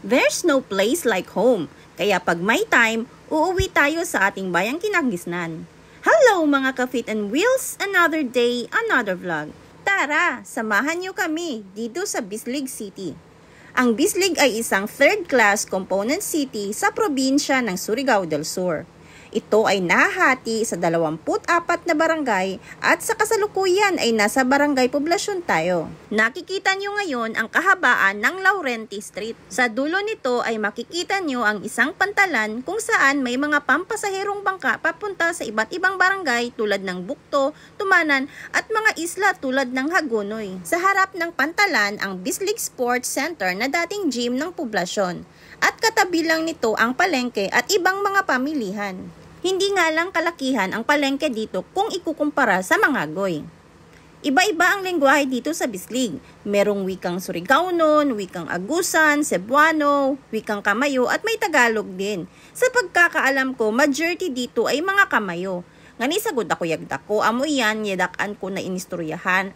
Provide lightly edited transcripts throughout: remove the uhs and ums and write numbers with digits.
There's no place like home, kaya pag may time, uuwi tayo sa ating bayang Kinagisnan. Hello mga ka-Fit and Wheels! Another day, another vlog. Tara, samahan niyo kami dito sa Bislig City. Ang Bislig ay isang third-class component city sa probinsya ng Surigao del Sur. Ito ay nahahati sa 24 na barangay at sa kasalukuyan ay nasa barangay poblasyon tayo. Nakikita nyo ngayon ang kahabaan ng Laurenti Street. Sa dulo nito ay makikita nyo ang isang pantalan kung saan may mga pampasaherong bangka papunta sa iba't ibang barangay tulad ng Bukto, Tumanan at mga isla tulad ng Hagonoy. Sa harap ng pantalan ang Bislig Sports Center na dating gym ng poblasyon. At katabi lang nito ang palengke at ibang mga pamilihan. Hindi nga lang kalakihan ang palengke dito kung ikukumpara sa mga Goy. Iba-iba ang lengguwahe dito sa Bislig. Merong wikang Surigaonon, wikang Agusan, Cebuano, wikang Kamayo at may Tagalog din. Sa pagkakaalam ko, majority dito ay mga Kamayo. Ngani sagod ako yagdako, amo yan, yadakan ko na inistoryahan.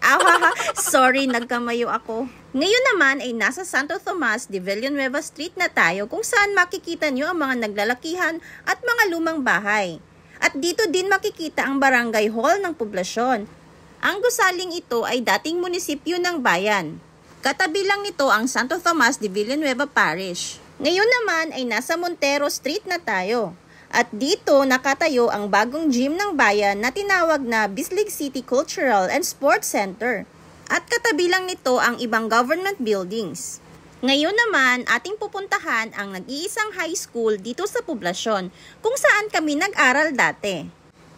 Sorry, nagkamayo ako. Ngayon naman ay nasa Santo Tomas de Villanueva Street na tayo kung saan makikita nyo ang mga naglalakihan at mga lumang bahay. At dito din makikita ang barangay hall ng poblasyon. Ang gusaling ito ay dating munisipyo ng bayan. Katabi lang nito ang Santo Tomas de Villanueva Parish. Ngayon naman ay nasa Montero Street na tayo. At dito nakatayo ang bagong gym ng bayan na tinawag na Bislig City Cultural and Sports Center. At katabi lang nito ang ibang government buildings. Ngayon naman, ating pupuntahan ang nag-iisang high school dito sa poblasyon kung saan kami nag-aral dati.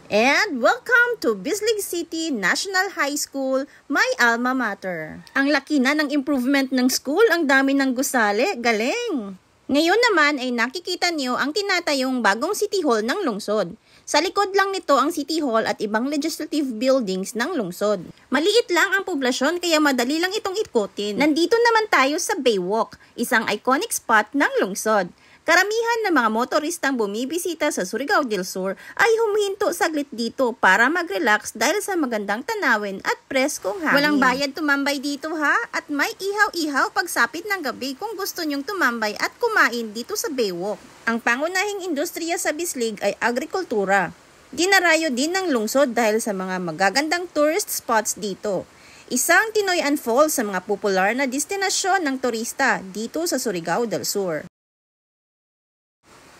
And welcome to Bislig City National High School, my alma mater. Ang laki na ng improvement ng school, ang dami ng gusali, galing! Ngayon naman ay nakikita niyo ang tinatayong bagong City Hall ng lungsod. Sa likod lang nito ang City Hall at ibang legislative buildings ng lungsod. Maliit lang ang poblasyon kaya madali lang itong ikutin. Nandito naman tayo sa Baywalk, isang iconic spot ng lungsod. Karamihan ng mga motoristang bumibisita sa Surigao del Sur ay humihinto saglit dito para mag-relax dahil sa magandang tanawin at preskong hangin. Walang bayad tumambay dito ha, at may ihaw-ihaw pagsapit ng gabi kung gusto nyong tumambay at kumain dito sa Baywalk. Ang pangunahing industriya sa Bislig ay agrikultura. Dinarayo din ng lungsod dahil sa mga magagandang tourist spots dito. Isang Tinoyan Falls sa mga popular na destinasyon ng turista dito sa Surigao del Sur.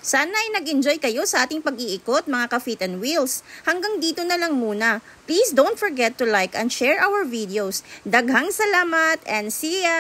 Sana ay nag-enjoy kayo sa ating pag-iikot mga ka-Fit and Wheels. Hanggang dito na lang muna. Please don't forget to like and share our videos. Daghang salamat and see ya!